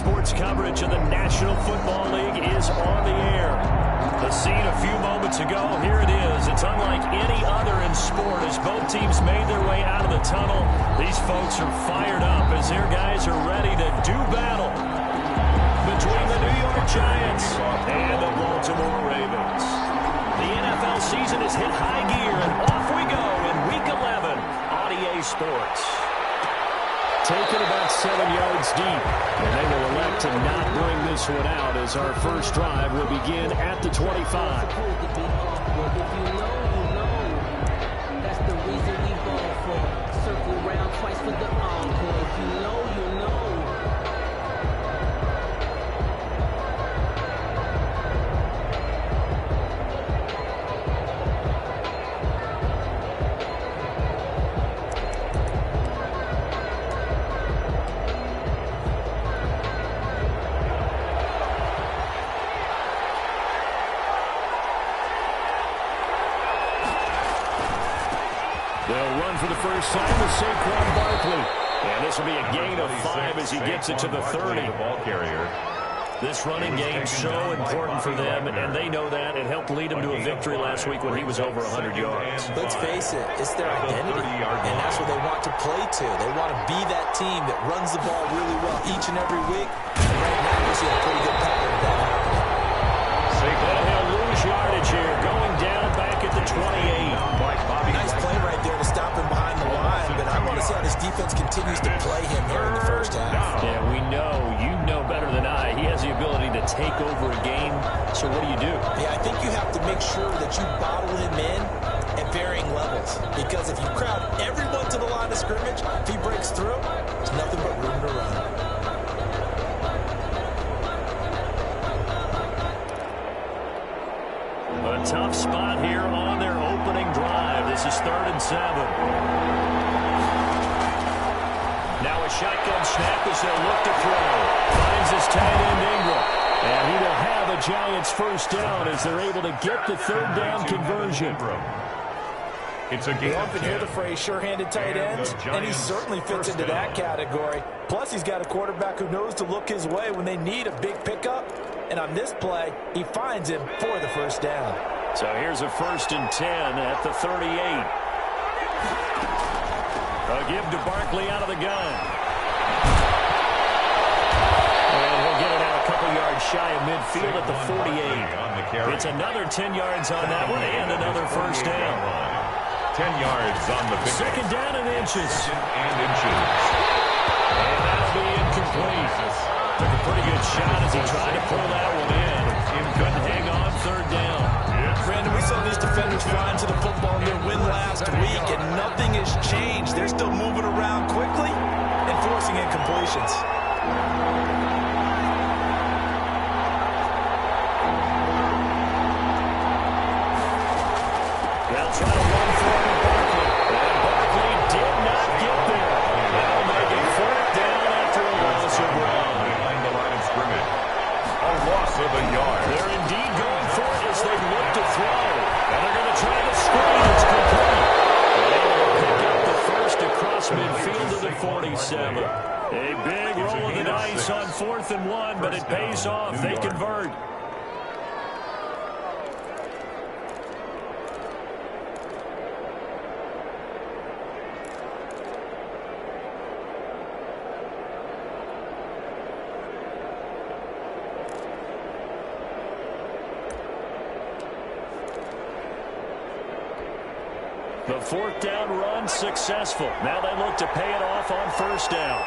sports coverage of the National Football League is on the air. The scene a few moments ago, here it is. It's unlike any other in sport as both teams made their way out of the tunnel. These folks are fired up as their guys are ready to do battle between the New York Giants and the Baltimore Ravens. The NFL season has hit high gear, and off we go in Week 11 on EA Sports. Taken about 7 yards deep, and they will elect to not bring this one out as our first drive will begin at the 25. If you know, you know. That's the reason we go for. Circle around twice for the encore. If you know, you know. They'll run for the first time with Saquon Barkley. And this will be a gain of 5 as he gets it to the 30. This running game is so important for them, and they know that. It helped lead them to a victory last week when he was over 100 yards. Let's face it, it's their identity, and that's what they want to play to. They want to be that team that runs the ball really well each and every week. And right now, we see a pretty good pattern of that happening. He'll lose yardage here, going down back at the 28. Nice play right there to stop him behind the line, but I want to see how this defense continues to play him here in the first half. Yeah, we know, you know better than I, he has the ability to take over a game, so what do you do? Yeah, I think you have to make sure that you bottle him in at varying levels, because if you crowd everyone to the line of scrimmage, if he breaks through, there's nothing but room to run. A tough spot here on their opening drive. This is 3rd and 7. Now a shotgun snap as they'll look to throw. Finds his tight end Ingram. And he will have a Giants first down as they're able to get the 3rd down conversion. It's a game. We often hear the phrase sure-handed tight ends, and he certainly fits into that category. Plus, he's got a quarterback who knows to look his way when they need a big pickup. And on this play, he finds him for the first down. So here's a 1st and 10 at the 38. A give to Barkley out of the gun. And he'll get it out a couple yards shy of midfield at the 48. It's another 10 yards on that one and another first down. 10 yards on the pick. 2nd down and inches. And inches. And that'll be incomplete. Took a pretty good shot as he tried to pull that one in. Couldn't hang on 3rd down. Brandon, we saw these defenders flying to the football in their win last week, and nothing has changed. They're still moving around quickly and forcing incompletions. They'll try to run for it. And Barkley did not get there. That'll make it 4th down after a loss of ground. Behind the line of scrimmage. A loss of a yard. They're indeed going for it as they look to throw. And they're going to try to screen. It's complete. And able to pick up the first across midfield to the 47. A big roll of the dice on 4th and 1, but it pays off. They convert. The 4th down run successful. Now they look to pay it off on 1st down.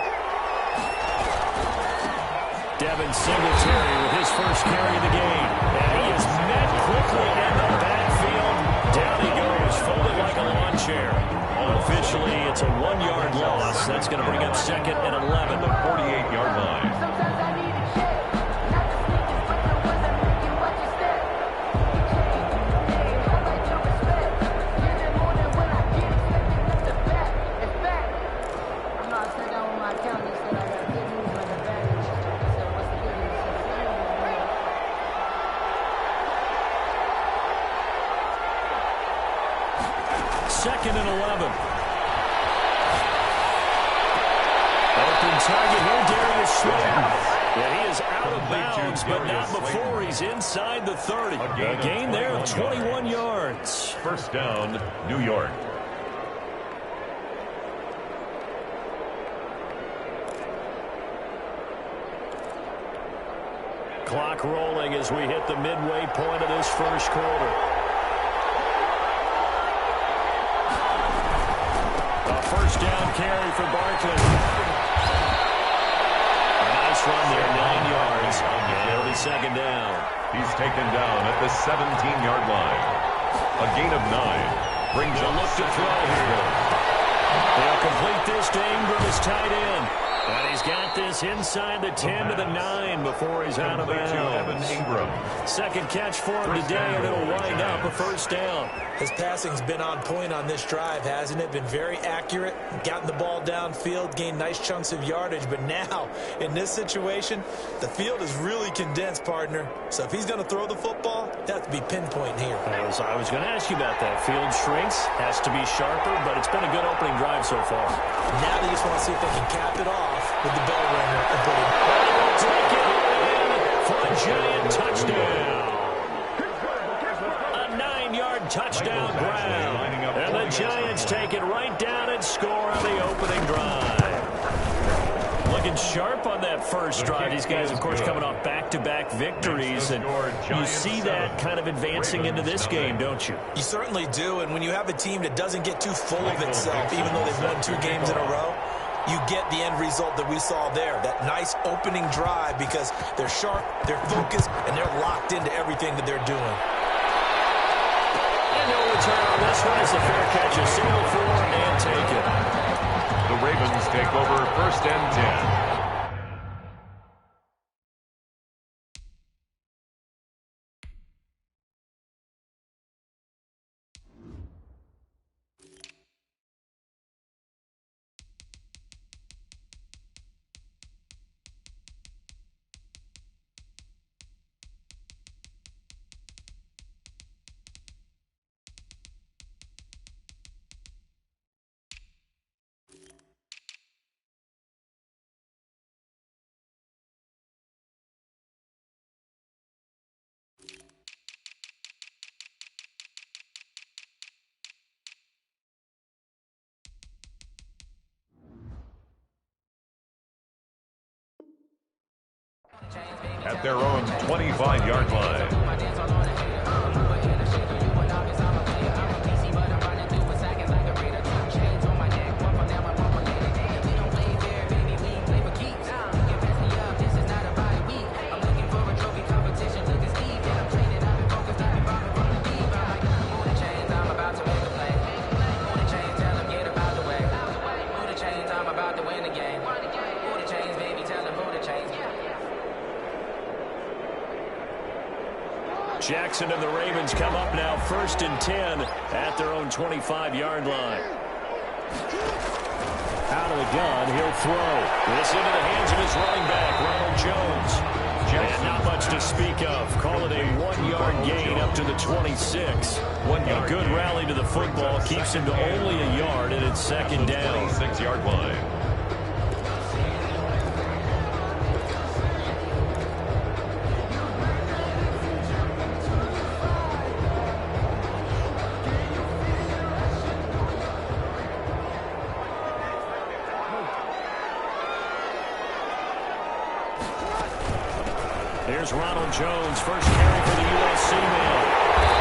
Devin Singletary with his first carry of the game. And he is met quickly in the backfield. Down he goes, folded like a lawn chair. Officially, it's a 1-yard loss. That's going to bring up 2nd and 11. The 48-yard line. Second and 11. Open target here, Darius Slayton. And he is out of bounds, but not before he's inside the 30. A gain there of 21 yards. First down, New York. Clock rolling as we hit the midway point of this first quarter. A first down carry for Barkley. A nice run there, 9 yards. And it'll be second down. He's taken down at the 17-yard line. A gain of 9. Brings They'll up look to throw here. They'll complete this to Ingram as tight end. And he's got this inside the 10 to the 9 before he's out of bounds. Second catch for him today, and it'll wind up a first down. His passing's been on point on this drive, hasn't it? Been very accurate, gotten the ball downfield, gained nice chunks of yardage. But now, in this situation, the field is really condensed, partner. So if he's going to throw the football, it has to be pinpoint here. I was going to ask you about that. Field shrinks, has to be sharper, but it's been a good opening drive so far. Now they just want to see if they can cap it off with the bell ringer and put it. Take it in for a giant touchdown. A 9-yard touchdown grab. And the Giants take it right down and score on the opening drive. Looking sharp on that first drive. These guys, of course, coming off back-to-back victories. And you see that kind of advancing into this game, don't you? You certainly do. And when you have a team that doesn't get too full of itself, even though they've won 2 games in a row, you get the end result that we saw there, that nice opening drive, because they're sharp, they're focused, and they're locked into everything that they're doing. And no return on this one as the fair catch is single for and take it. The Ravens take over first and 10. At their own 25-yard line. Jackson and the Ravens come up now first and 10 at their own 25-yard line. Out of the gun, he'll throw. This into the hands of his running back, Ronald Jones. And not much to speak of. Call it a 1-yard gain up to the 26. A good rally to the football keeps him to only a yard, and it's second down. 26-yard line. Here's Ronald Jones, first carry for the USC man.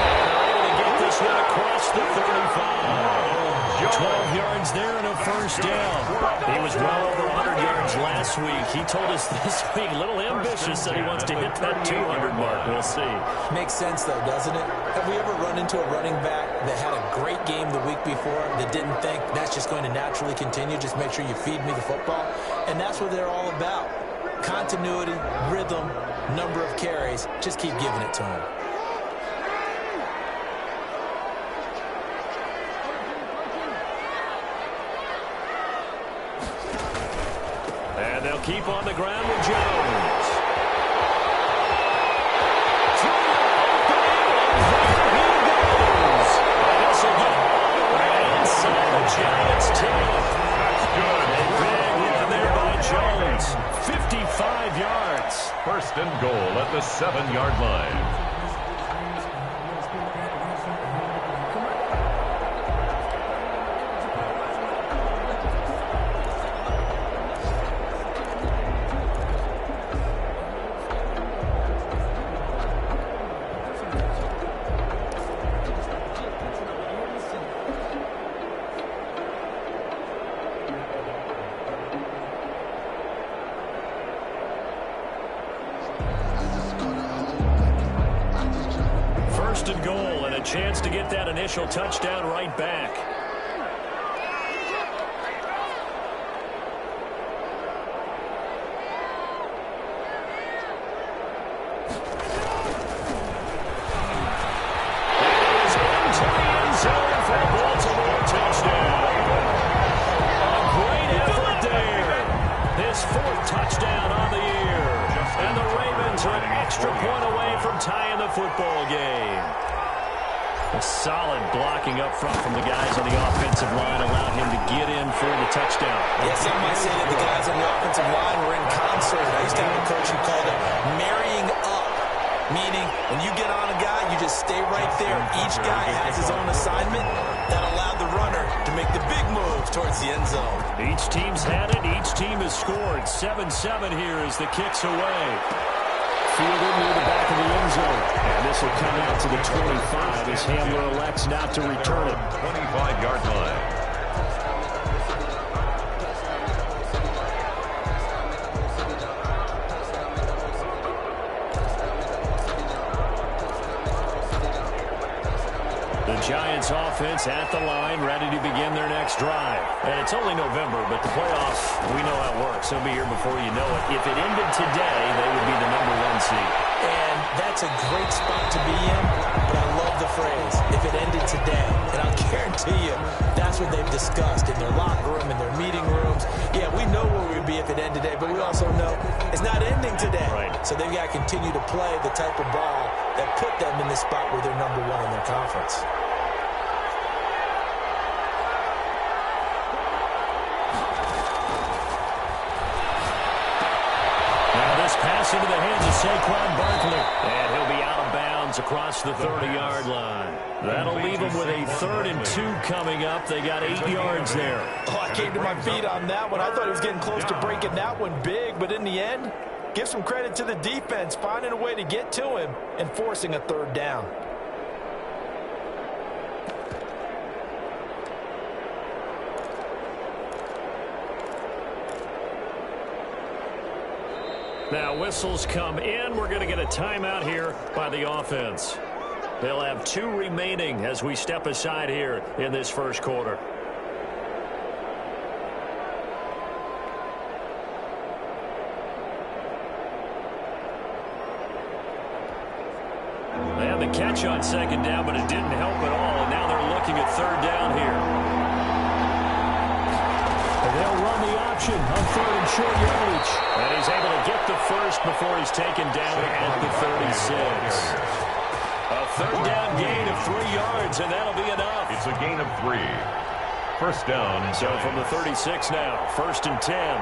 And they're able to get this one across the 35. 12 yards there and a first down. He was well over 100 yards last week. He told us this week, a little ambitious, that he wants to hit that 200 mark. We'll see. Makes sense, though, doesn't it? Have we ever run into a running back that had a great game the week before that didn't think that's just going to naturally continue? Just make sure you feed me the football. And that's what they're all about. Continuity, rhythm, number of carries. Just keep giving it to him. And they'll keep on the ground with Jones. And this will get inside the Giants' 10. That's good. A big run there by Jones. 55 yards. First and goal at the 7-yard line. First and goal, and a chance to get that initial touchdown right back. It is into the end zone for a Baltimore touchdown. A great effort there. His 4th touchdown on the year. And the Ravens are an extra point away from tying the football game. A solid blocking up front from the guys on the offensive line allowed him to get in for the touchdown. Yeah, some might say that the guys on the offensive line were in concert. I used to have a coach who called it marrying up, meaning when you get on a guy, you just stay right there. Each guy has his own assignment that allowed the runner to make the big moves towards the end zone. Each team's had it. Each team has scored. 7-7 here as the kick's away. Fielded near the back of the end zone. And this will come out to the 25 as Hamler elects not to return it. 25-yard line. The Giants offense at the line, ready to begin their next drive. And it's only November, but the playoffs, we know how it works. They'll be here before you know it. If it ended today, they would be the #1 seed. And that's a great spot to be in, but I love the phrase, if it ended today. And I'll guarantee you, that's what they've discussed in their locker room, in their meeting rooms. Yeah, we know where we'd be if it ended today, but we also know it's not ending today. Right. So they've got to continue to play the type of ball that put them in the spot where they're #1 in their conference. Pass into the hands of Saquon Barkley. And he'll be out of bounds across the 30-yard line. That'll leave them with a 3rd and 2 coming up. They got 8 yards there. Oh, I came to my feet on that one. I thought he was getting close to breaking that one big, but in the end, give some credit to the defense, finding a way to get to him and forcing a 3rd down. Now whistles come in. We're going to get a timeout here by the offense. They'll have 2 remaining as we step aside here in this first quarter. They had the catch on 2nd down, but it didn't help at all. And now they're looking at 3rd down here. They'll run the option on 3rd and short yardage. And he's able to get the first before he's taken down at the 36. A 3rd down gain of 3 yards, and that'll be enough. It's a gain of 3. First down. So from the 36 now, 1st and 10.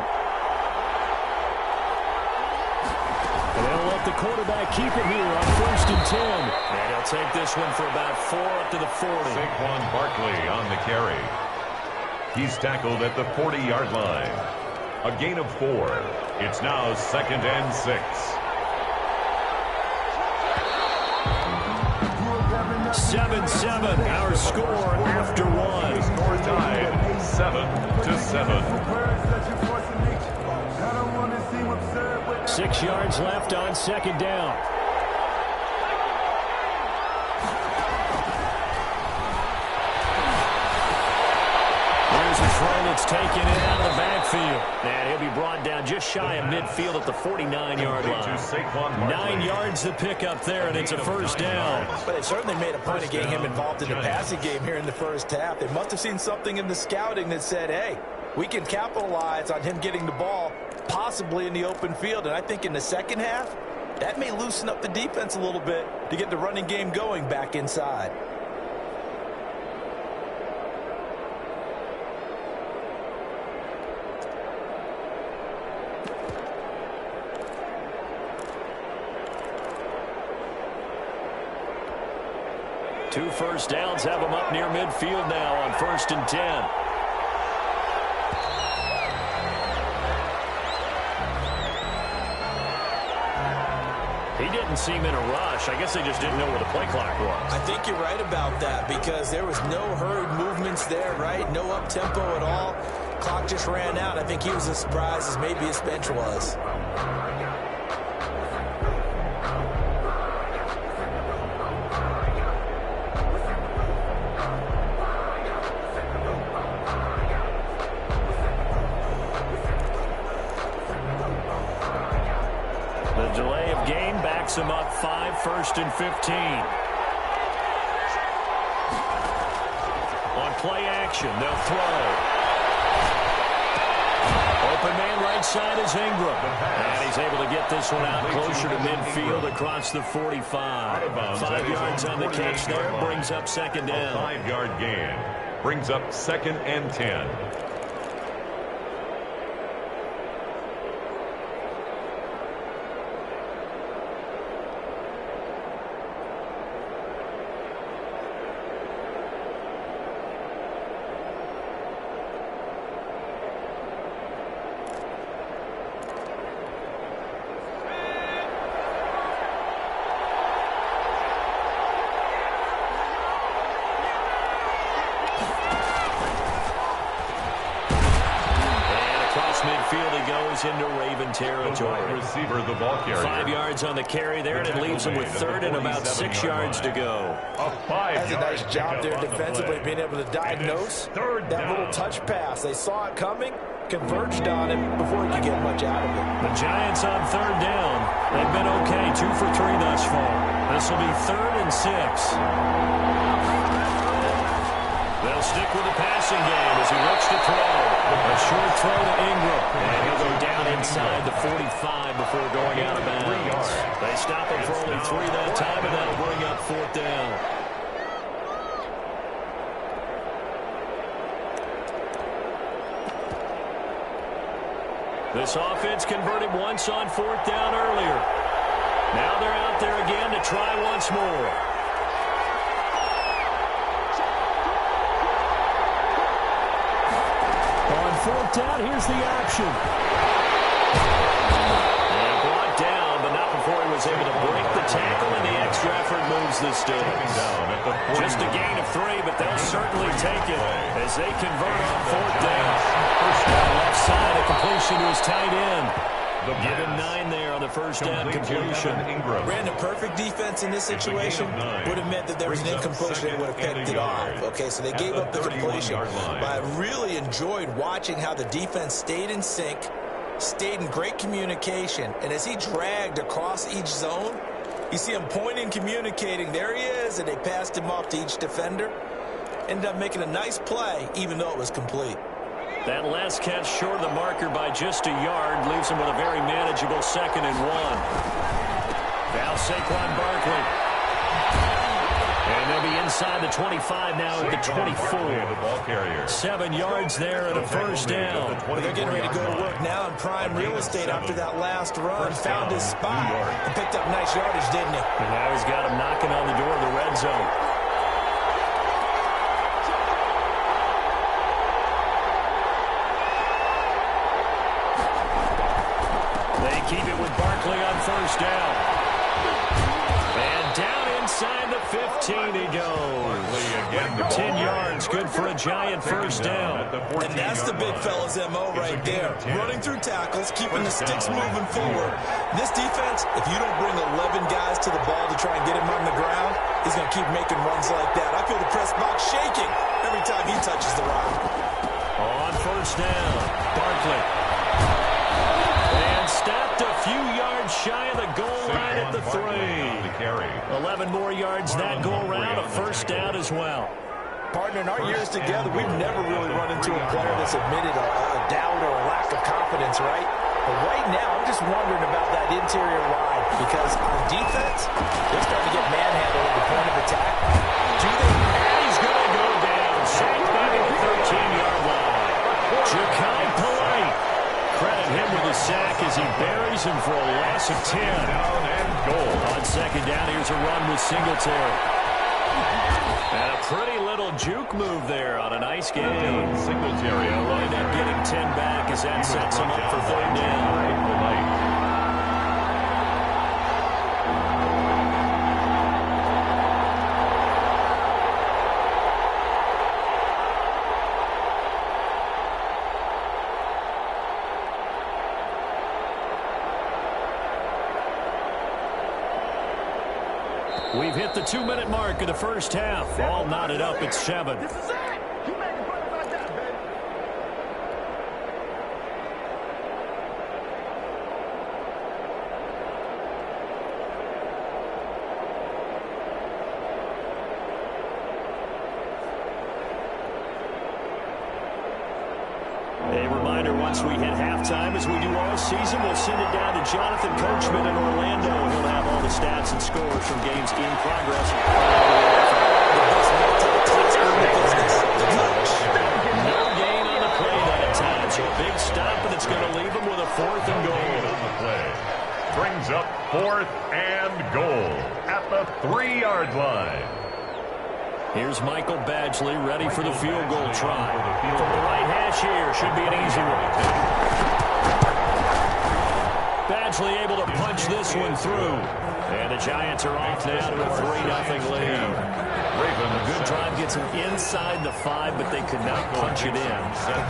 And they'll let the quarterback keep it here on 1st and 10. And he'll take this one for about 4 up to the 40. Saquon Barkley on the carry. He's tackled at the 40-yard line. A gain of 4. It's now 2nd and 6. 7-7, our score after 1. Score tied 7-7. 6 yards left on 2nd down. There's a throw that's taken in out of the backfield. And he'll be brought down just shy of midfield at the 49-yard line. 9 yards to pick up there, and it's a 1st down. But they certainly made a point of getting him involved in the passing game here in the 1st half. They must have seen something in the scouting that said, hey, we can capitalize on him getting the ball possibly in the open field. And I think in the 2nd half, that may loosen up the defense a little bit to get the running game going back inside. 2 first downs have them up near midfield now on 1st and 10. He didn't seem in a rush. I guess they just didn't know where the play clock was. I think you're right about that because there was no hurried movements there, right? No up-tempo at all. Clock just ran out. I think he was as surprised as maybe his bench was. The delay of game backs him up 5, 1st and 15. On play action, they'll throw. Open man right side is Ingram. And he's able to get this one out closer to midfield across the 45. 5 yards on the catch there, brings up 2nd down. A 5-yard gain brings up 2nd and 10. Midfield he goes into Raven territory. Receiver, the ball carrier. 5 yards on the carry there, and it leaves him with 3rd and about 6 yards to go. That's a nice job there defensively, being able to diagnose that little touch pass. They saw it coming, converged on it before he could get much out of it. The Giants on 3rd down. They've been okay, 2 for 3 thus far. This will be 3rd and 6. They'll stick with the passing game as he looks to throw. A short throw to Ingram. And he'll go down inside the 45 before going out of bounds. They stop him for only 3 that time, and that'll bring up 4th down. This offense converted once on 4th down earlier. Now they're out there again to try once more. On 4th down, here's the action. And brought down, but not before he was able to break the tackle, and the extra effort moves the sticks. Just a gain of 3, but they'll certainly take it as they convert on 4th down. Left side, a completion to his tight end. Give him 9 there on the first down completion. Ran a perfect defense in this situation. Would have meant that there was an incompletion that would have picked it off. Okay, so they gave up the completion. But I really enjoyed watching how the defense stayed in sync, stayed in great communication, and as he dragged across each zone, you see him pointing, communicating. There he is, and they passed him off to each defender. Ended up making a nice play, even though it was complete. That last catch short of the marker by just a yard leaves him with a very manageable 2nd and 1. Now Saquon Barkley. And they'll be inside the 25 now at the 24. 7 yards there and a first down. They're getting ready to go to work now in prime real estate after that last run. Found his spot and picked up nice yardage, didn't he? And now he's got him knocking on the door of the red zone. Keep it with Barkley on 1st down. And down inside the 15 he goes. 10 yards, good for a Giant first down. And that's the big fella's MO right there. Running through tackles, keeping the sticks moving forward. This defense, if you don't bring 11 guys to the ball to try and get him on the ground, he's going to keep making runs like that. I feel the press box shaking every time he touches the rock. On 1st down, Barkley. Stopped a few yards shy of the goal line at the 3. 11 more yards that go around, a first down as well. Partner, in our years together, we've never really run into a player that's admitted a doubt or a lack of confidence, right? But right now, I'm just wondering about that interior line because on defense, they're starting to get manhandled at the point of attack. Do they? And he's going to go down, sacked by the 13-yard line. Ja'Kai Polite. Credit him with a sack as he buries him for a loss of 10. Down and goal. On 2nd down, here's a run with Singletary. And a pretty little juke move there on a nice game. Singletary. They'll wind up getting 10 back as that sets them up for third down. We've hit the 2-minute mark of the first half. All knotted up at 7. This is it. You made it better like that, baby. A reminder, once we hit halftime, as we do all season, we'll send it down to Jonathan Coachman in Orlando. He'll have all the stats and scores from games in progress. No gain on the play that time. So a big stop, and it's going to leave him with a 4th and goal. The play brings up 4th and goal at the 3-yard line. Here's Michael Badgley ready for the field goal try. From the right hash here, should be an easy one. Badgley able to punch this one through. And the Giants are off now to a 3-0 lead. A good drive gets them inside the 5, but they could not punch it in.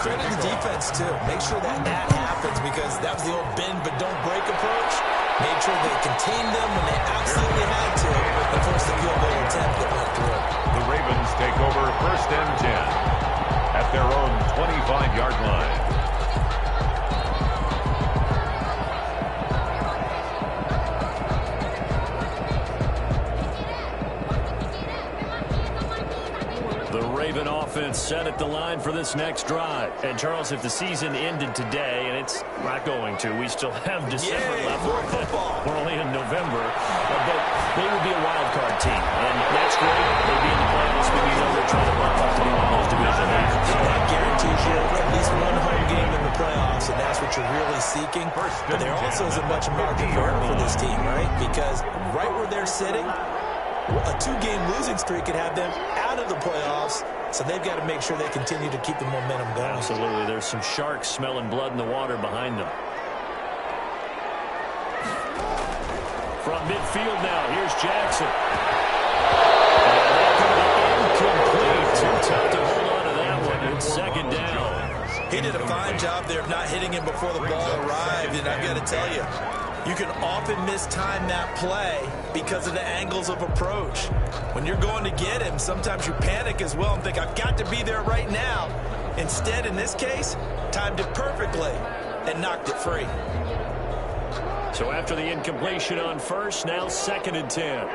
Credit the defense, too. Make sure that happens, because that was the old bend but don't break approach. Made sure they contained them when they absolutely had to, and forced the field goal attempt that went through. The Ravens take over 1st and 10 at their own 25-yard line. The Raven offense set at the line for this next drive. And, Charles, if the season ended today, and it's not going to, we still have December left. More football. We're only in November. But they would be a wild card team. And that's great. They'd be in the playoffs, but you know they're trying to bump up to be one of those division leaders. That guarantees you at least one home game in the playoffs, and that's what you're really seeking. But there also isn't much margin for error for this team, right? Because right where they're sitting, a 2-game losing streak could have them out of the playoffs, so they've got to make sure they continue to keep the momentum going. Absolutely. There's some sharks smelling blood in the water behind them. From midfield now, here's Jackson. Incomplete. Too tough to hold on to that one. It's 2nd down. He did a fine job there of not hitting him before the ball arrived, and I've got to tell you, you can often mistime that play because of the angles of approach. When you're going to get him, sometimes you panic as well and think, I've got to be there right now. Instead, in this case, timed it perfectly and knocked it free. So after the incompletion on 1st, now 2nd and 10.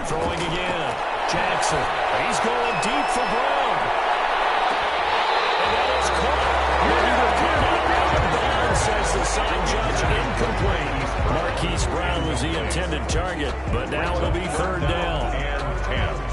Throwing again. Jackson. He's going deep for Brown. And that is caught. He recovered around the bound, says the sign judge. Incomplete. Marquise Brown was the intended target, but now it'll be 3rd down. And 10.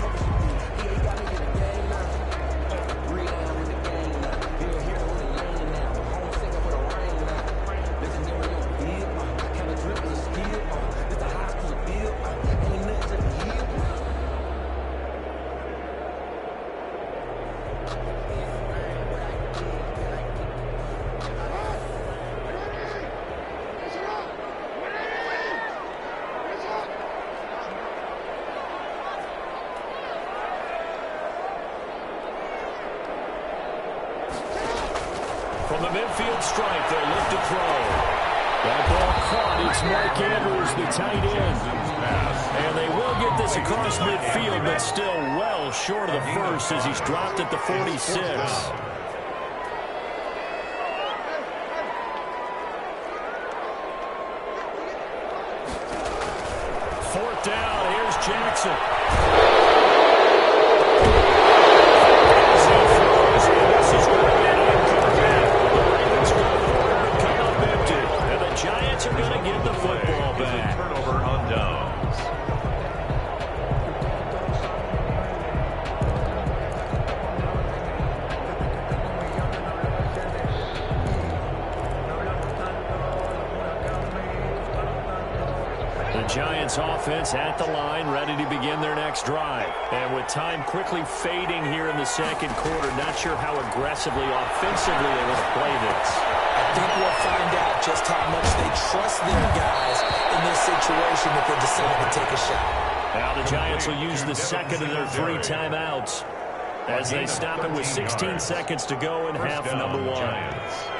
From the midfield stripe, they'll look to throw. That ball caught. It's Mark Andrews, the tight end. And they will get this across midfield, but still well short of the 1st as he's dropped at the 46. 4th down. Here's Jackson. Giants are going to get the football back. Turnover on downs. Giants offense at the line, ready to begin their next drive. And with time quickly fading here in the second quarter, not sure how aggressively, offensively they want to play this. I think we'll find out just how much they trust their guys in this situation if they decide to take a shot. Now the Giants will use the second of their 3 timeouts as they stop it with 16 seconds to go in half number 1.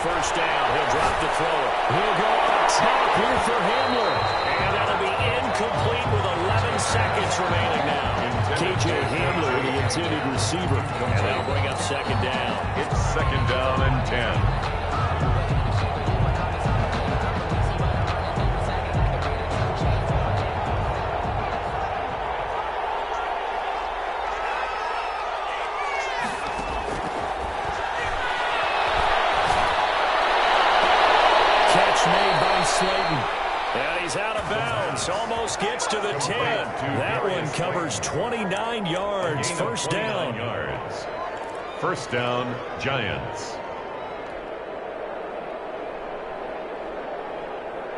First down, he'll drop the throw. He'll go up top here for Hamler. And that'll be incomplete with 11 seconds remaining now. K.J. Hamler, the intended receiver. And that'll bring up second down. It's second down and 10. And he's out of bounds. Almost gets to the 10. That one covers 29 yards. First down. First down, Giants.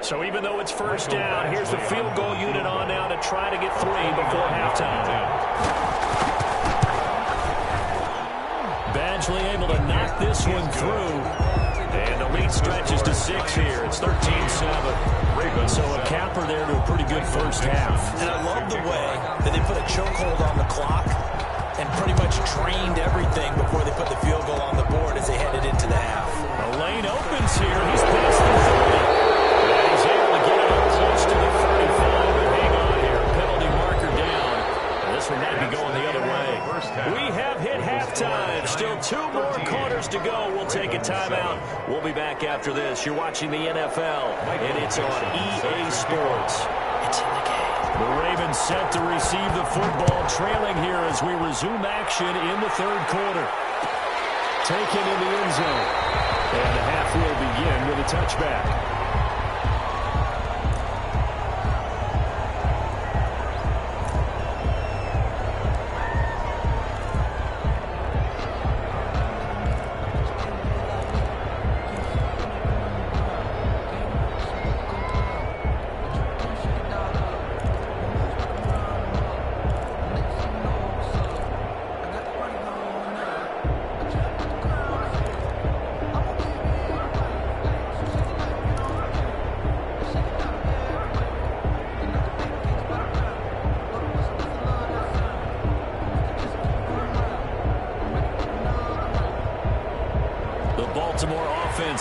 So even though it's first down, here's the field goal unit on now to try to get 3 before halftime. Badgley able to knock this one through. And the lead stretches to 6 here. It's 13-7. So a capper there to a pretty good first half. And I love the way that they put a chokehold on the clock and pretty much drained everything before they put the field goal on the board as they headed into the half. A lane opens here. He's past the 30. And he's able to get it up close to the 35. But hang on here. Penalty marker down. And this one might be going the other way. We have hit halftime. Still 2 more quarters to go. We'll take a timeout. We'll be back after this. You're watching the NFL, and it's on EA Sports. It's in the game. The Ravens set to receive the football, trailing here as we resume action in the third quarter. Taken in the end zone. And the half will begin with a touchback.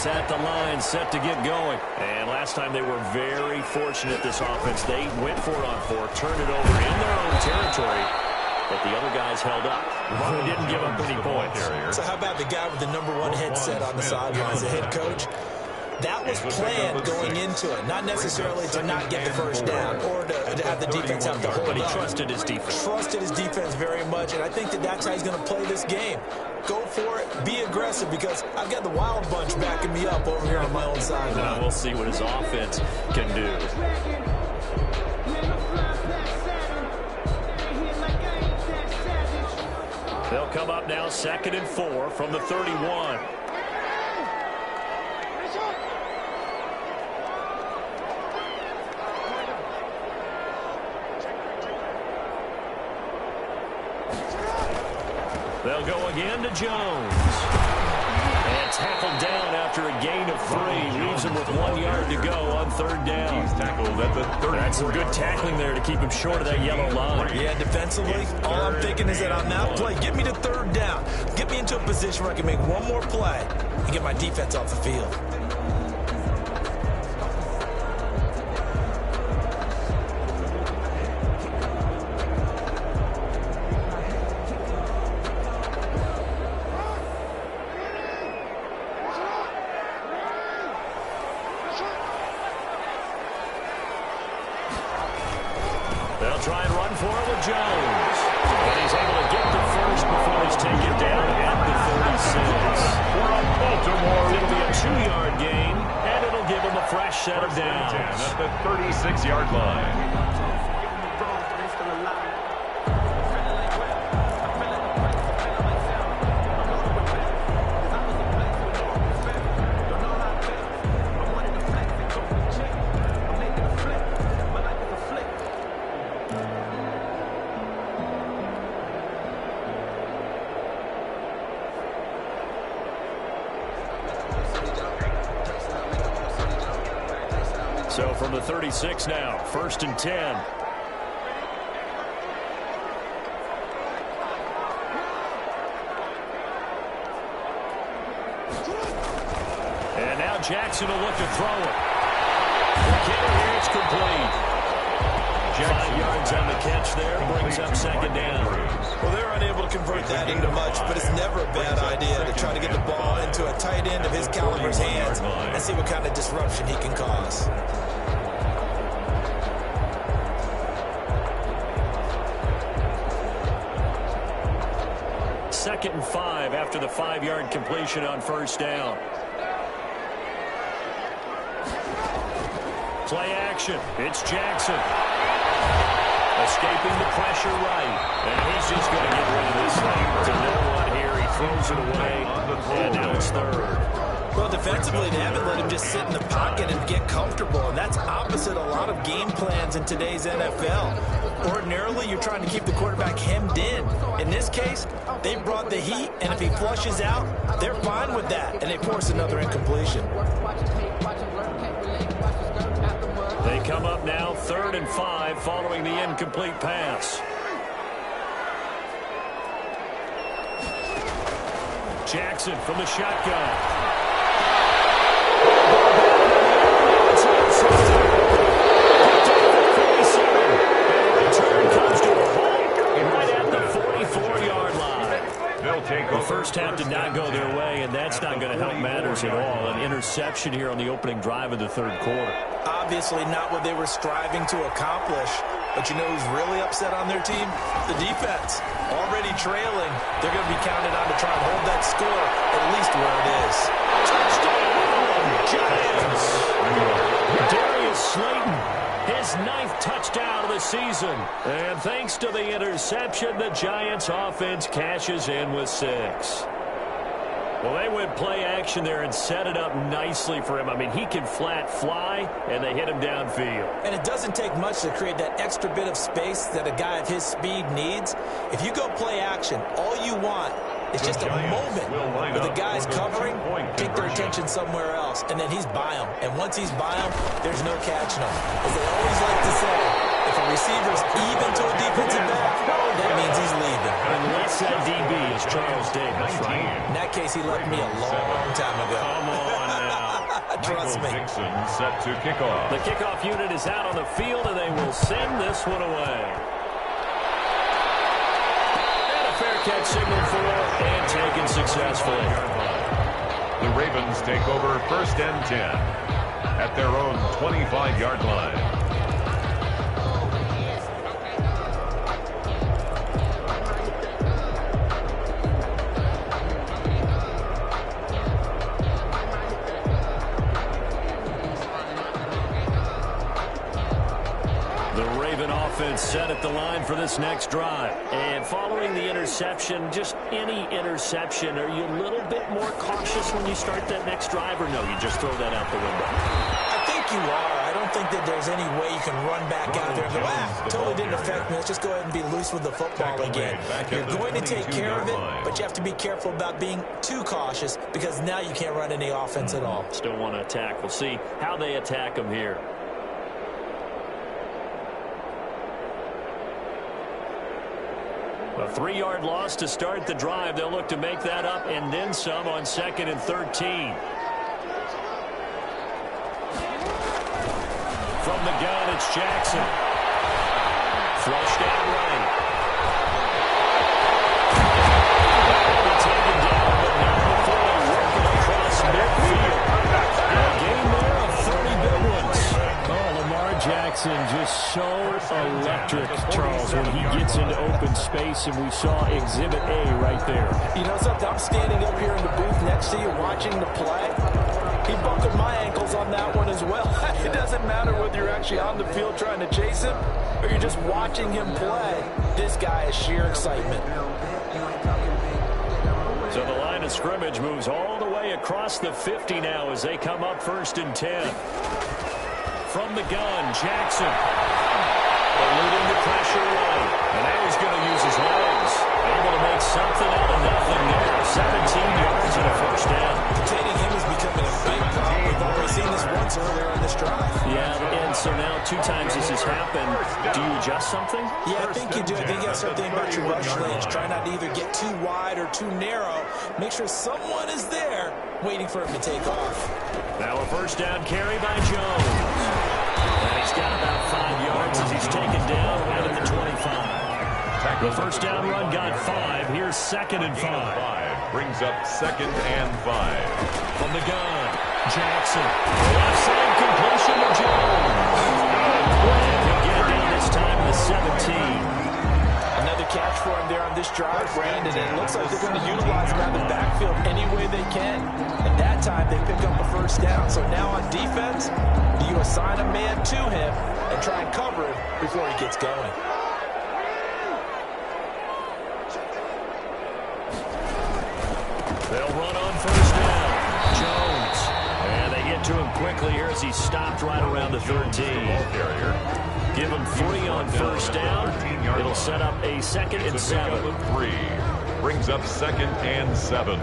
At the line, set to get going. And last time they were very fortunate, this offense. They went 4-on-4, turned it over in their own territory, but the other guys held up. They didn't give up any points. So how about the guy with the #1 headset on the sidelines, the head coach? That was planned going into it, not necessarily to not get the first down or to have the defense have to hold up. But he trusted his defense. Trusted his defense very much, and I think that that's how he's going to play this game. Go for it, be aggressive, because I've got the Wild Bunch backing me up over here on my own sideline. We'll see what his offense can do. They'll come up now, 2nd and 4 from the 31. They'll go again to Jones. And tackled down after a gain of 3. Leaves him with 1 yard to go on 3rd down. He's tackled at the 30. That's some good tackling there to keep him short of that yellow line. Yeah, defensively, all I'm thinking is that on that play, get me to 3rd down. Get me into a position where I can make one more play and get my defense off the field. They'll try and run for it with Jones. And he's able to get the first before he's taken down at the 36. Baltimore, it'll be a 2-yard gain, and it'll give him a fresh set of downs. At the 36-yard line. So from the 36 now, 1st and 10. And now Jackson will look to throw it. The kick here, it's complete. 5 yards on the catch there, brings up 2nd down. Well, they're unable to convert that into much, but it's never a bad idea to try to get the ball into a tight end of his caliber's hands and see what kind of disruption he can cause. Second and 5 after the 5-yard completion on 1st down. Play action. It's Jackson. Escaping the pressure right. And he's just going to get rid of this thing. To no one here. He throws it away. And now it's 3rd. Well, defensively, they haven't let him just sit in the pocket and get comfortable, and that's opposite a lot of game plans in today's NFL. Ordinarily, you're trying to keep the quarterback hemmed in. In this case, they brought the heat, and if he flushes out, they're fine with that, and they force another incompletion. They come up now 3rd and 5 following the incomplete pass. Jackson from the shotgun. The first half did not go their way, and that's not going to help matters at all. An interception here on the opening drive of the 3rd quarter. Obviously not what they were striving to accomplish. But you know who's really upset on their team? The defense. Already trailing. They're going to be counted on to try and hold that score at least where it is. Touchdown, Giants! Darius Slayton, his 9th touchdown of the season. And thanks to the interception, the Giants offense cashes in with 6. Well, they went play action there and set it up nicely for him. I mean, he can flat fly, and they hit him downfield. And it doesn't take much to create that extra bit of space that a guy of his speed needs. If you go play action, all you want is just a moment where the guy's covering, take their attention somewhere else, and then he's by him. And once he's by him, there's no catching him. As they always like to say, if a receiver's even to a defensive back, that means he's leaving. Unless that DB is Charles Davis, right? In that case, he left me a long time ago. Come on now. Trust me. Dixon set to kick off. The kickoff unit is out on the field, and they will send this one away. And a fair catch signal for and taken successfully. The Ravens take over 1st and 10 at their own 25-yard line. Set at the line for this next drive. And following the interception, just any interception, are you a little bit more cautious when you start that next drive, or no, you just throw that out the window? I think you are. I don't think that there's any way you can run back out there and go, totally didn't affect me. Let's just go ahead and be loose with the football again. You're going to take care of it, but you have to be careful about being too cautious because now you can't run any offense at all. Still want to attack. We'll see how they attack them here. A 3-yard loss to start the drive. They'll look to make that up and then some on 2nd and 13. From the gun, it's Jackson. Flushed out right. Taken down, but not before they work it across midfield. A game there of 30 big ones. Oh, Lamar Jackson just so electric, Charles, when he gets into open space, and we saw Exhibit A right there. You know something? I'm standing up here in the booth next to you watching the play. He buckled my ankles on that one as well. It doesn't matter whether you're actually on the field trying to chase him or you're just watching him play. This guy is sheer excitement. So the line of scrimmage moves all the way across the 50 now as they come up 1st and 10. From the gun, Jackson. Eluding the pressure right. And now he's going to use his legs. Able to make something out of nothing there. 17 yards and a 1st down. Containing him is becoming a big problem. We've already seen this once earlier in this drive. Yeah, 2 times this has happened. Do you adjust something? Yeah, I think you do. I think you have to start thinking about your rush lanes. Try not to either get too wide or too narrow. Make sure someone is there waiting for him to take off. Now a first down carry by Jones. And he's got about 5 yards as he's taken down right at the 25. The first down run got 5. Here's 2nd and 5. Brings up 2nd and 5. From the gun, Jackson. Left side completion to Jones. And he'll get it down this time in the 17. Another catch for him there on this drive, Brandon. And it looks like they're going to utilize him out of the backfield any way they can. At that time, they pick up a first down. So now on defense, you assign a man to him and try and cover him before he gets going. They'll run on first down. Jones. And they get to him quickly here as he stopped right around the 13. Give him 3 on first down. It'll set up a 2nd and 7. 3. Brings up 2nd and 7.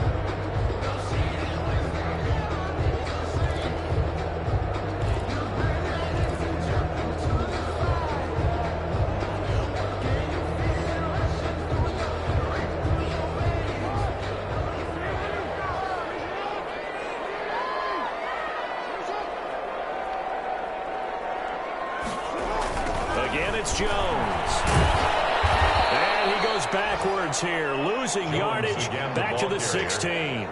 Again, it's Jones. And he goes backwards here, losing yardage back to the 16.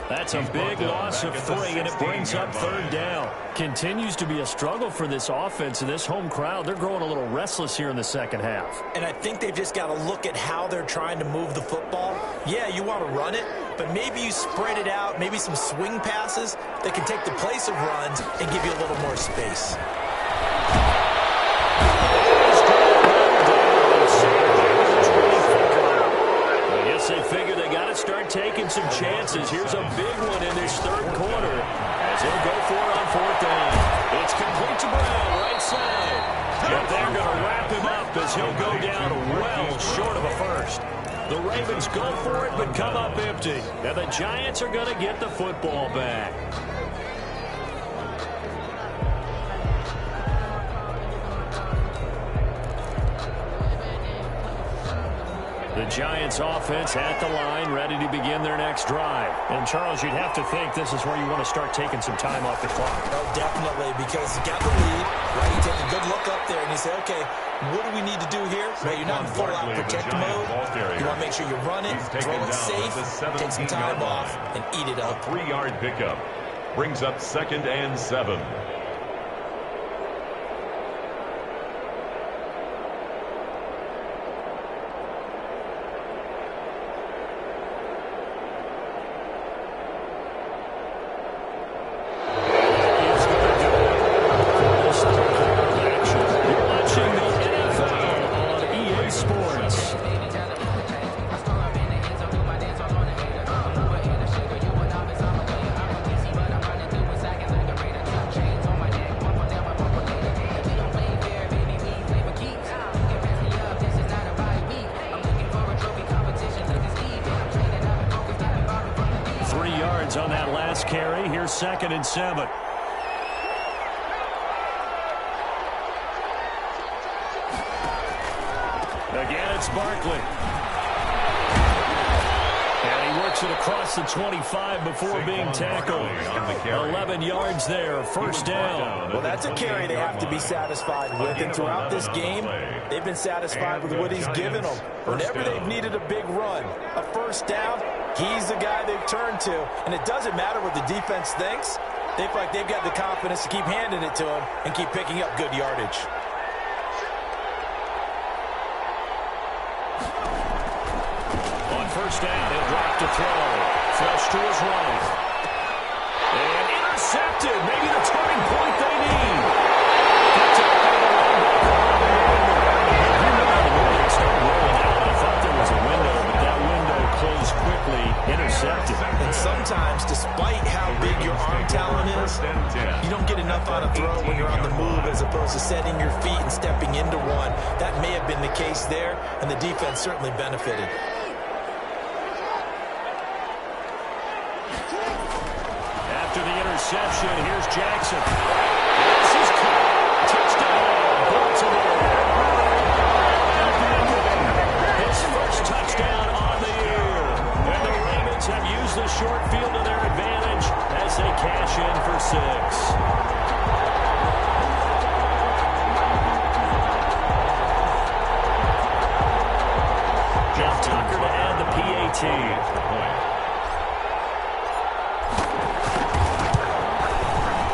That's a big loss of 3, and it brings up 3rd down. Continues to be a struggle for this offense and this home crowd. They're growing a little restless here in the second half. And I think they've just got to look at how they're trying to move the football. Yeah, you want to run it, but maybe you spread it out, maybe some swing passes that can take the place of runs and give you a little more space. They figure they got to start taking some chances. Here's a big one in this 3rd quarter as he'll go for it on 4th down. It's complete to Brown, right side. But they're going to wrap him up as he'll go down well short of a first. The Ravens go for it but come up empty. And the Giants are going to get the football back. The Giants offense at the line, ready to begin their next drive. And, Charles, you'd have to think this is where you want to start taking some time off the clock. Oh, definitely, because you got the lead, right? You take a good look up there and you say, okay, what do we need to do here? Well, you're not in full-out protect mode. You want to make sure you run it, throw it safe, take some time off, and eat it up. A 3-yard pickup. Brings up 2nd and 7. On that last carry, here's 2nd and 7. Again, it's Barkley. And he works it across the 25 before being tackled. 11 yards there, first down. Well, that's a carry they have to be satisfied with. And throughout this game, they've been satisfied with what he's given them. Whenever they've needed a big run, a first down, he's the guy they've turned to. And it doesn't matter what the defense thinks. They feel like they've got the confidence to keep handing it to him and keep picking up good yardage. On first down, he'll drop to throw. Flush to his right. And intercepted. Maybe the turning point they need. Intercepted. And sometimes, despite how big your arm talent is, you don't get enough on a throw when you're on the move as opposed to setting your feet and stepping into one. That may have been the case there, and the defense certainly benefited. After the interception, here's Jackson. This is caught. Touchdown. Now Tucker to add the PAT.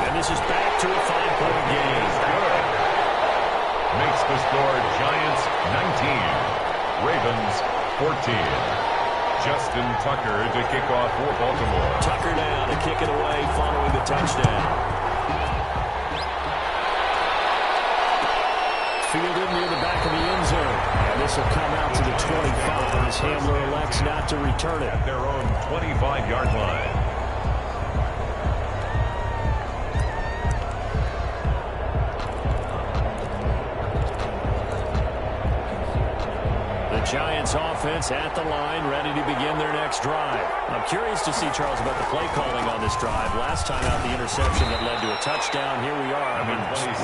And this is back to a 5-point game. Makes the score Giants 19, Ravens 14. Justin Tucker to kick off for Baltimore. Tucker down to kick it away following the touchdown. Fielded near the back of the end zone. And this will come out to the 25 as Hamler elects not to return it. At their own 25-yard line. Giants offense at the line, ready to begin their next drive. I'm curious to see, Charles, about the play calling on this drive. Last time out, the interception that led to a touchdown. Here we are. I mean,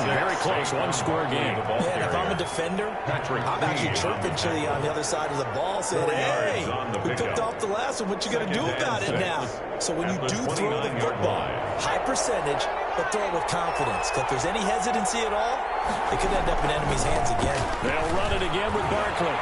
very close, one-score game. Yeah, and if I'm a defender, I'm actually chirping to you on the other side of the ball, saying, hey, we picked off the last one. What you going to do about it now? So when you do throw the football, high percentage, but throw it with confidence. If there's any hesitancy at all, it could end up in enemy's hands again. They'll run it again with Barkley.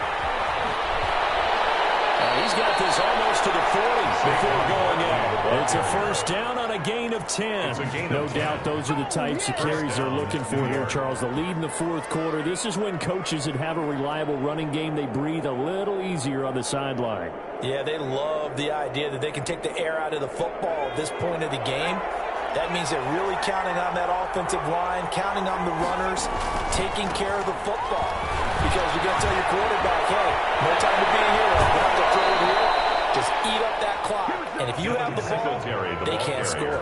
He's got this almost to the 40 before going out. It's a first down on a gain of 10. No doubt those are the types of carries they're looking for here, Charles. The lead in the fourth quarter. This is when coaches that have a reliable running game, they breathe a little easier on the sideline. Yeah, they love the idea that they can take the air out of the football at this point of the game. That means they're really counting on that offensive line, counting on the runners, taking care of the football. Because you're going to tell your quarterback, hey, no time to be a hero. You have to throw it here. Just eat up that clock. And if you have the ball, they can't score.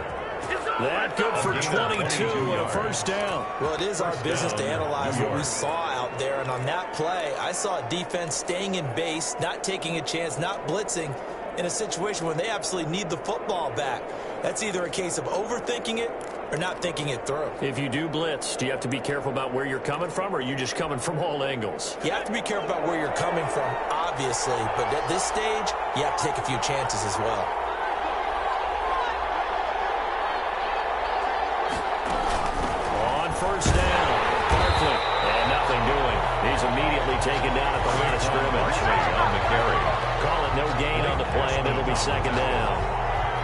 That good for 22 and a first down. Well, it is our business to analyze what we saw out there. And on that play, I saw a defense staying in base, not taking a chance, not blitzing in a situation when they absolutely need the football back. That's either a case of overthinking it or not thinking it through. If you do blitz, do you have to be careful about where you're coming from, or are you just coming from all angles? You have to be careful about where you're coming from, obviously. But at this stage, you have to take a few chances as well. On first down, Barkley. And nothing doing. He's immediately taken down at the line of scrimmage. On the carry. Call it no gain on the play, and it'll be second down.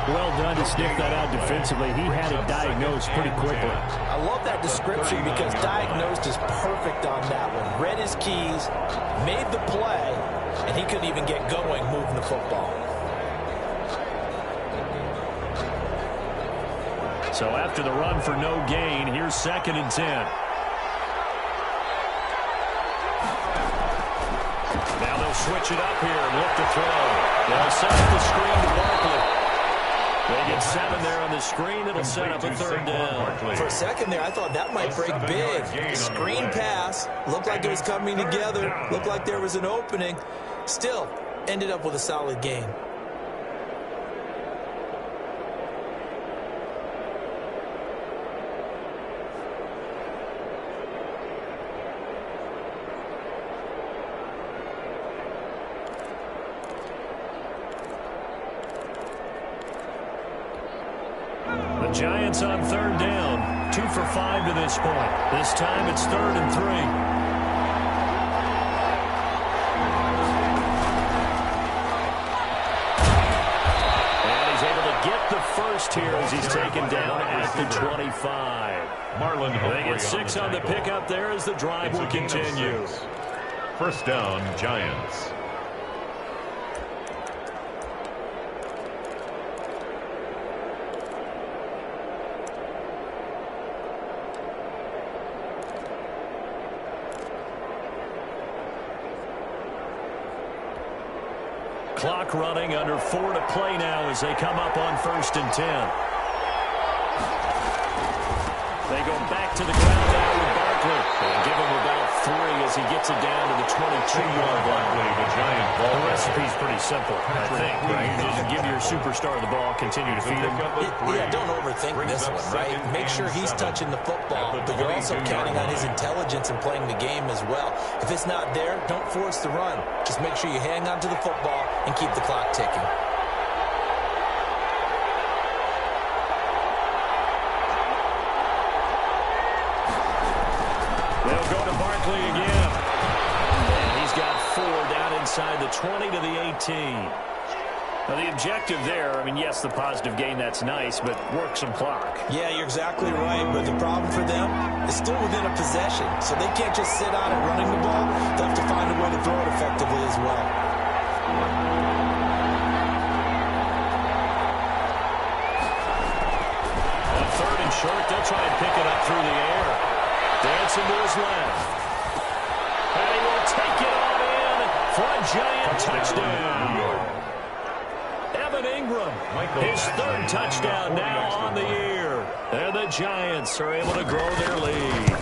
Well done to sniff that out defensively. He had it diagnosed pretty quickly. I love that description because diagnosed is perfect on that one. Read his keys, made the play, and he couldn't even get going moving the football. So after the run for no gain, here's 2nd and 10. Now they'll switch it up here and look to throw. They'll set up the screen to Barkley. They get 7 there on the screen. It'll set up a third down. For a second there, I thought that might break big. Screen pass. Looked like it was coming together. Looked like there was an opening. Still, ended up with a solid gain. Giants on third down. 2 for 5 to this point. This time it's 3rd and 3. And he's able to get the first here as he's taken down at the 25. Marlon They get 6 on the pickup there as the drive will continue. First down, Giants. Clock running, under 4 to play now as they come up on 1st and 10. They go back to the ground now with Barkley. They'll give him about 3 as he gets it down to the 22-yard line. The recipe's pretty simple, I think, right? You just give your superstar the ball, continue to feed him. Yeah, don't overthink this one, right? Make sure he's touching the football, but you're also counting on his intelligence and playing the game as well. If it's not there, don't force the run. Just make sure you hang on to the football and keep the clock ticking. They'll go to Barkley again. And he's got 4 down inside the 20 to the 18. Now, the objective there, I mean, yes, the positive gain, that's nice, but work some clock. Yeah, you're exactly right, but the problem for them is still within a possession, so they can't just sit on it running the ball. They'll have to find a way to throw it effectively as well. On 3rd and short, they'll try and pick it up through the air. Dancing to his left. And he will take it on in for a giant touchdown. Ingram, his 3rd touchdown now on the year. And the Giants are able to grow their lead.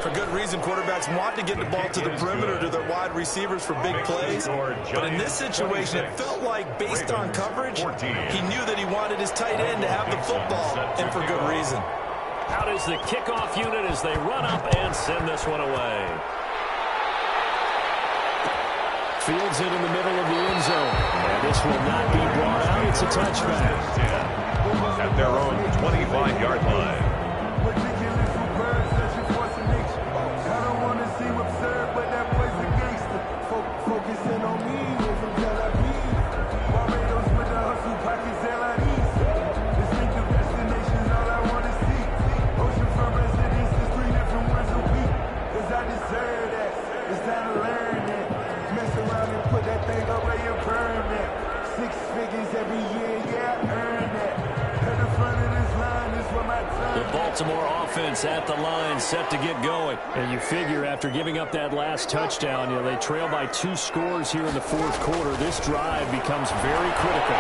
For good reason, quarterbacks want to get the ball to the perimeter to their wide receivers for big plays. But in this situation, it felt like, based on coverage, he knew that he wanted his tight end to have the football, and for good reason. Out is the kickoff unit as they run up and send this one away. Fields it in the middle of the end zone. And this will not be brought out. It's a touchback. At their own 25-yard line. Focusing on me, Barbados with the hustle, pockets LIDs. Distinctive destinations, all I want to see. Oceanfront residences, 3 different ones a week. Cause I deserve that. It's time to learn that. Mess around and put that thing up where you burn that. 6 figures every year, yeah, I earn that. At the front of this line is where my time. The Baltimore offense at the line, set to get going. And you figure after giving up that last touchdown, they trail by 2 scores here in the 4th quarter. This drive becomes very critical.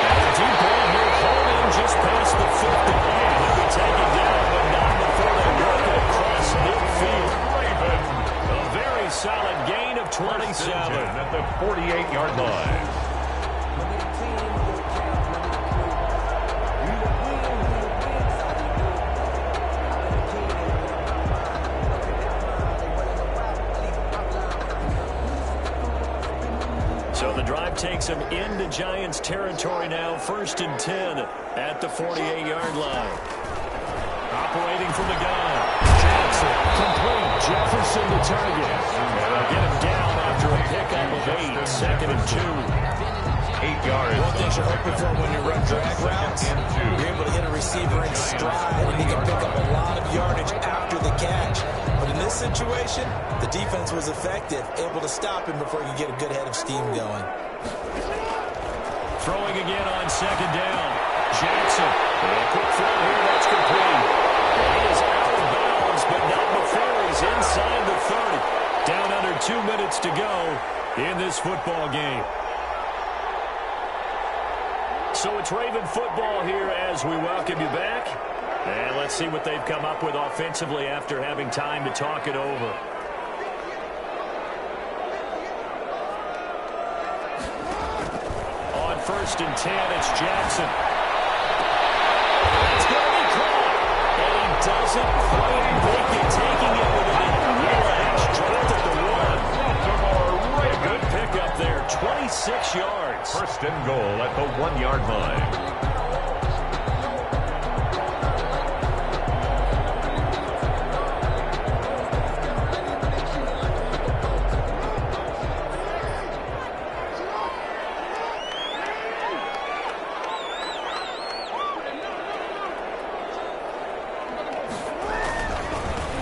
And a deep ball here, holding just past the 50. He'll be taken down, but not before they work it across midfield. A very solid gain of 27. At the 48-yard line. So the drive takes him into Giants territory now. 1st and 10 at the 48-yard line. Operating from the gun. Jackson, complete. Jefferson the target. And they'll get him down after a pickup of 8. 2nd and 2. 8 yards. One thing you're hoping for when you run drag routes, you're able to hit a receiver in stride, and you can pick up a lot of yardage after the catch. But in this situation, the defense was effective, able to stop him before you get a good head of steam going. Throwing again on 2nd down. Jackson. A quick throw here. That's complete. And he is out of bounds, but not before he's inside the 30. Down under 2 minutes to go in this football game. So it's Raven football here as we welcome you back. And let's see what they've come up with offensively after having time to talk it over. On 1st and 10, it's Jackson. That's going to be caught. And he doesn't quite make it, taking it with an relax. Dropped at the 1. Good pickup there, 26 yards. 1st and goal at the 1-yard line.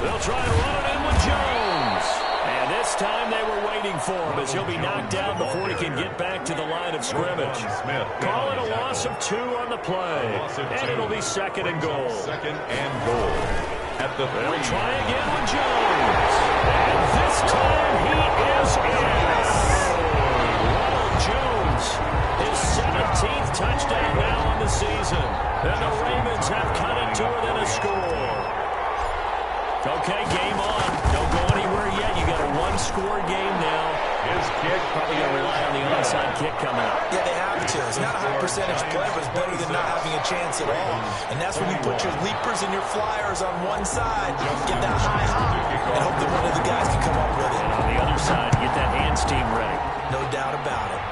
They'll try and run it in with Jones. And this time they were waiting for him as he'll be knocked down before he can get back to the line of scrimmage. Call it a loss of 2 on the play. And it'll be 2nd and goal. 2nd and goal. At the 3. They'll try again with Jones. And this time he is in. Ronald Jones, his 17th touchdown now on the season. And the Ravens have cut it to within a score. Okay, game on. Don't go anywhere yet. You got a 1-score game now. His kick. Probably going to rely on the onside kick coming up. Yeah, they have to. It's not a high percentage play, but it's better than not having a chance at all. And that's when you put your leapers and your flyers on one side, get that high hop, and hope that one of the guys can come up with it. And on the other side, get that hands team ready. No doubt about it.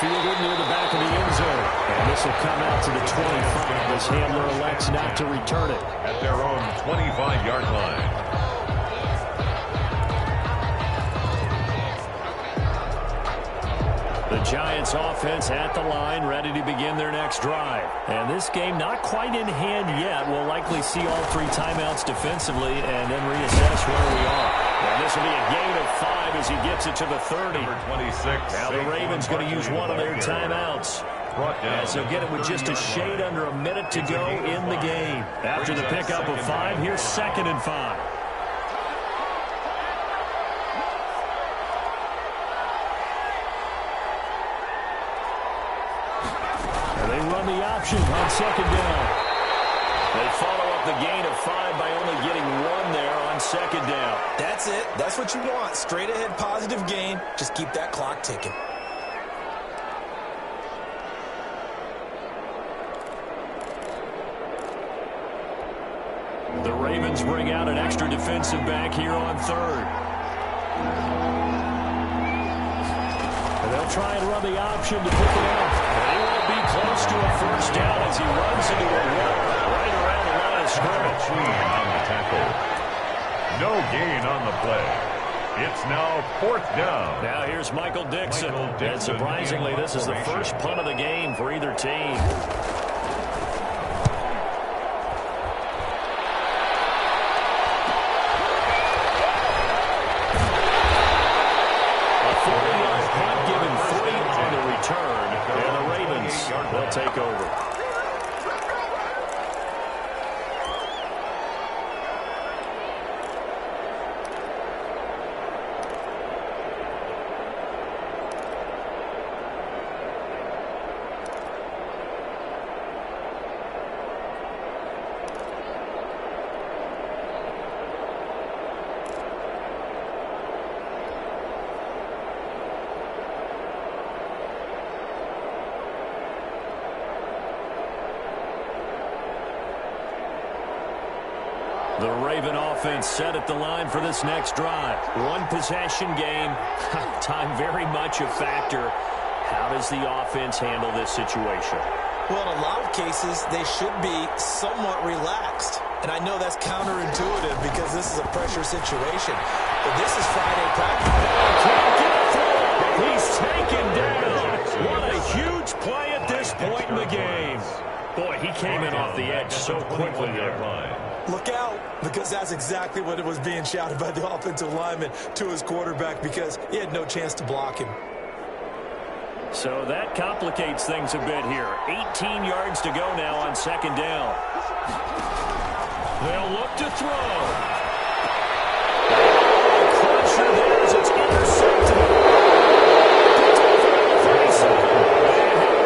Fielded near the back of the end zone. And this will come out to the 25 as Handler elects not to return it. At their own 25-yard line. The Giants offense at the line, ready to begin their next drive. And this game not quite in hand yet. We'll likely see all 3 timeouts defensively and then reassess where we are. And this will be a gain of 5 as he gets it to the 30. Number 26. Now the Ravens going to use one of their timeouts. As they'll get it with just a shade under a minute to go in the game. After the pickup of 5, here's 2nd and 5. They run the option on 2nd down. They follow up the gain of 5 by only getting 1 there on 2nd down. That's it. That's what you want. Straight ahead positive gain. Just keep that clock ticking. The Ravens bring out an extra defensive back here on 3rd. And they'll try and run the option to pick it up. They will be close to a 1st down as he runs into a wall right around the line of scrimmage. On the tackle. No gain on the play. It's now 4th down. Now here's Michael Dixon. And surprisingly, this is the first punt of the game for either team. They'll take over. The Raven offense set at the line for this next drive. 1 possession game. Time very much a factor. How does the offense handle this situation? Well, in a lot of cases, they should be somewhat relaxed. And I know that's counterintuitive because this is a pressure situation. But this is Friday practice. Can't get through. He's taken down. What a huge play at this point in the game. Boy, he came in off the edge so quickly there. Look out, because that's exactly what it was being shouted by the offensive lineman to his quarterback because he had no chance to block him. So that complicates things a bit here. 18 yards to go now on 2nd down. They'll look to throw. Crusher there as it's intercepted.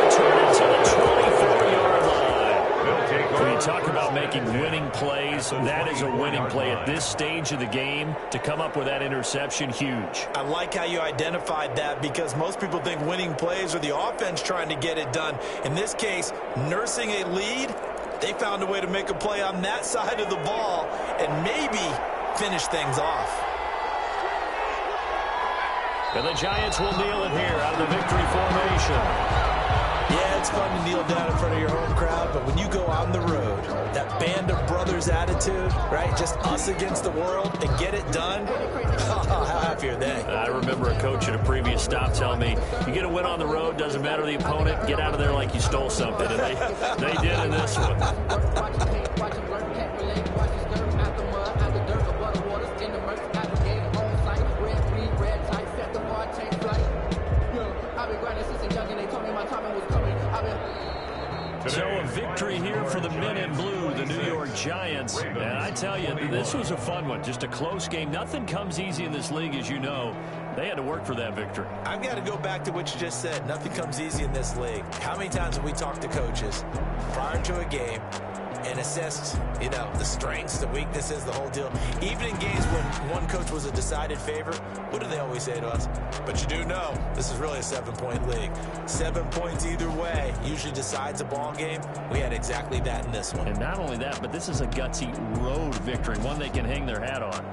Return it to the 24-yard line. When you talk about making winning plays, that is a winning play at this stage of the game. To come up with that interception, huge. I like how you identified that because most people think winning plays are the offense trying to get it done. In this case, nursing a lead, they found a way to make a play on that side of the ball and maybe finish things off. And the Giants will kneel it here out of the victory formation. Yeah, it's fun to kneel down in front of your home crowd, but when you go on the road, that band of brothers attitude, right? Just us against the world and get it done. How happy are they? I remember a coach at a previous stop telling me, you get a win on the road, doesn't matter the opponent, get out of there like you stole something. And they did in this one. So a victory here for the men in blue, the New York Giants. And I tell you, this was a fun one. Just a close game. Nothing comes easy in this league, as you know. They had to work for that victory. I've got to go back to what you just said. Nothing comes easy in this league. How many times have we talked to coaches prior to a game and assessed, the strengths, the weaknesses, the whole deal? Even in games when one coach was a decided favorite, what do they always say to us? But you do know, this is really a 7-point league. 7 points either way usually decides a ball game. We had exactly that in this one. And not only that, but this is a gutsy road victory, one they can hang their hat on.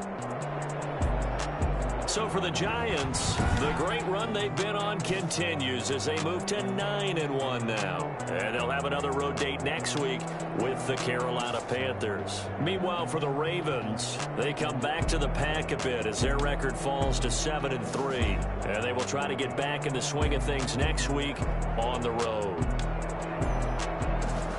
So So for the Giants, the great run they've been on continues as they move to 9-1 now. And they'll have another road date next week with the Carolina Panthers. Meanwhile, for the Ravens, they come back to the pack a bit as their record falls to 7-3. And they will try to get back in the swing of things next week on the road.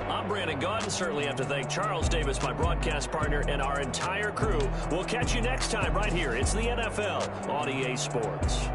I'm Brandon Gaudin. Certainly have to thank Charles Davis, my broadcast partner, and our entire crew. We'll catch you next time right here. It's the NFL on EA Sports.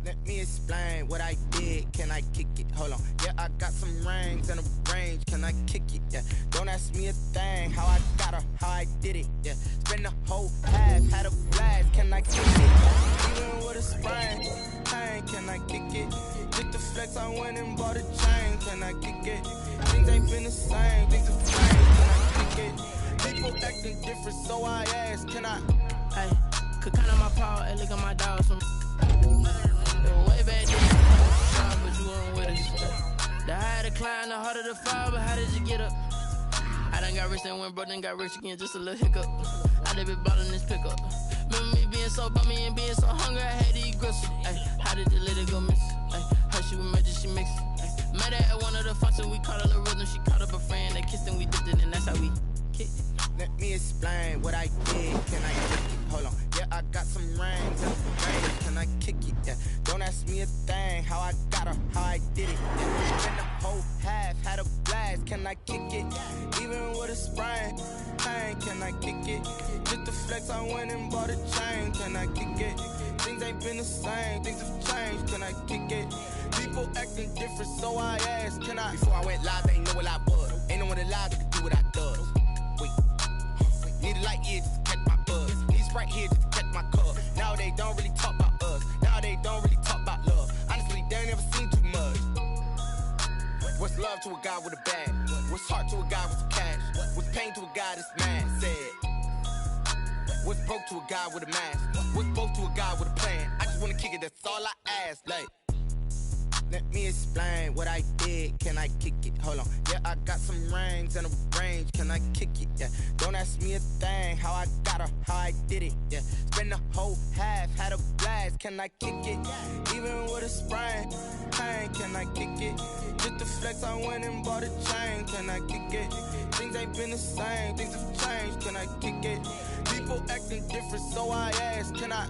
Let me explain what I did. Can I kick it? Hold on. Yeah, I got some rings and a range. Can I kick it? Yeah. Don't ask me a thing. How I got her, how I did it. Yeah. Spend the whole half, had a blast. Can I kick it? Even with a sprain, pain. Can I kick it? Just the flex, I went and bought a chain. Can I kick it? Things ain't been the same. Things have changed. Can I kick it? People acting different, so I asked. Can I? Hey, could count on my paw and look at my dogs from way back then, but you weren't with us. The higher the climb, the harder the fall, but how did you get up? I done got rich and went broke, then got rich again, just a little hiccup. I done been ballin' this pickup. Remember me being so bummy and being so hungry, I had to eat gristle. Ay, how did you let it go miss? Ay, her she was magic, she mixed. Met her at one of the functions, we caught her the rhythm, she caught up a friend, they kissed and we dipped it, and that's how we kicked it. Let me explain what I did. Can I kick it? Hold on. Yeah, I got some rings and a range. Can I kick it? Yeah. Don't ask me a thing. How I got her, how I did it. Yeah. Spend the whole half, had a blast. Can I kick it? Even with a sprain, pain. Can I kick it? Just the flex, I went and bought a chain. Can I kick it? Things ain't been the same. Things have changed. Can I kick it? People acting different, so I asked. Can I? Before I went live, they ain't know what I was. Ain't no one alive that could do what I does. Wait. Need a light here just to catch my buzz. Need Sprite here just to catch my cup. Now they don't really talk about us. Now they don't really talk about love. Honestly, they ain't never seen too much. What's love to a guy with a bag? What's heart to a guy with some cash? What's pain to a guy that's mad? Said. What's broke to a guy with a mask? What's both to a guy with a plan? I just wanna kick it, that's all I ask. Like, Let me explain what I did. Can I kick it? Hold on. Yeah, I got some rings and a range. Can I kick it? Yeah. Don't ask me a thing. How I got her, how I did it. Yeah. Spend the whole half, had a blast. Can I kick it? Even with a sprain. Pain, can I kick it? Just to flex, I went and bought a chain. Can I kick it? Things ain't been the same. Things have changed. Can I kick it? People acting different, so I ask. Can I?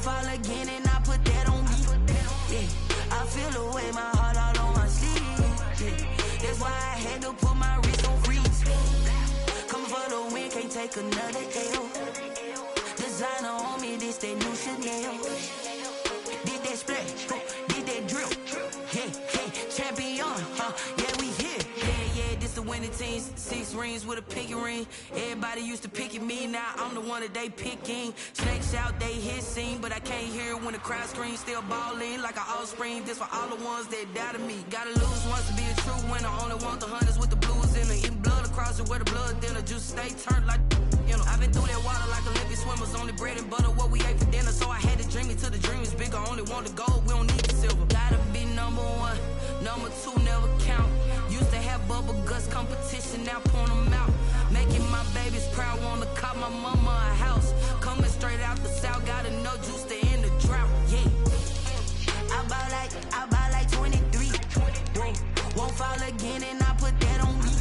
Won't fall again and I put that on me. Yeah, I feel the way, my heart all on my sleeve. Yeah, that's why I had to put my wrist on freeze. Coming for the win, can't take another L. Designer on me, this that new Chanel. Did that splash, did that drill. Yeah, champion, yeah, we here. Yeah, this the winning team. 6 rings with a pinky ring. Everybody used to pick at me, now I'm the one that they picking. Snakes out, they hit scene, but I can't hear when the crowd screams. Still balling like an offspring. This for all the ones that doubted me. Gotta lose once to be a true winner. Only want the hunters with the blues in it. Eating blood across it where the blood dinner. Just stay turned like, you know. I've been through that water like Olympic swimmers. Only bread and butter, what we ate for dinner. So I had to dream it till the dream is bigger. Only want the gold, we don't need the silver. Gotta be number 1, number 2 never count. Used to have bubble guts competition, now point them out. Making my babies proud, wanna cop my mama a house. Coming straight out the south, got enough juice to end the drought. Yeah, I buy like 23. Whoa, won't fall again and I put that on me.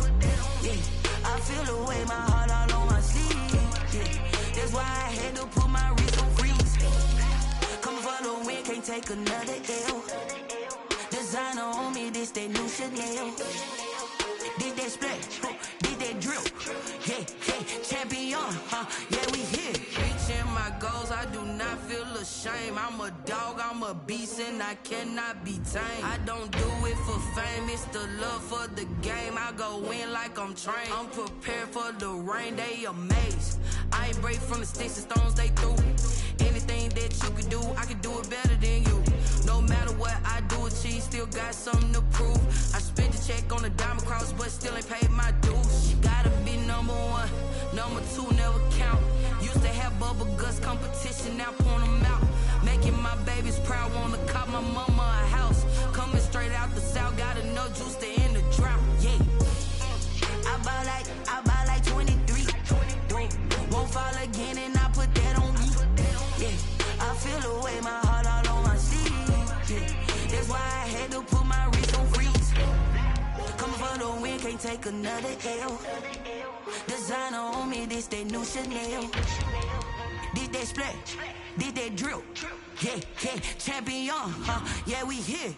Yeah, I feel the way, my heart all on my sleeve. Yeah, that's why I had to put my wrist on freeze. Coming for the win, can't take another L. Designer on me, this that new Chanel. Did that splash, did that drill. Yeah, champion, yeah, we here. Reaching my goals, I do not feel ashamed. I'm a dog, I'm a beast, and I cannot be tamed. I don't do it for fame, it's the love for the game. I go in like I'm trained. I'm prepared for the rain, they amazed. I ain't break from the sticks and stones they threw. Anything that you can do, I can do it better than you. No matter what I do, achieve, still got something to prove. I spent the check on the diamond cross, but still ain't paid my dues. Gotta be number 1, number 2 never count. Used to have bubble guts competition, now point them out. Making my babies proud, wanna cop my mama a house. Coming straight out the south, got enough juice to end the drought. Yeah, I buy like 23. Won't fall again and I put that on me. Yeah, I feel the way, my heart all on my sleeve. Yeah, that's why I had to put my wrist on freeze. Coming for the win, can't take another L. Designer on me, this that new Chanel. Did that splash, did that drill. Yeah, champion, yeah, we here.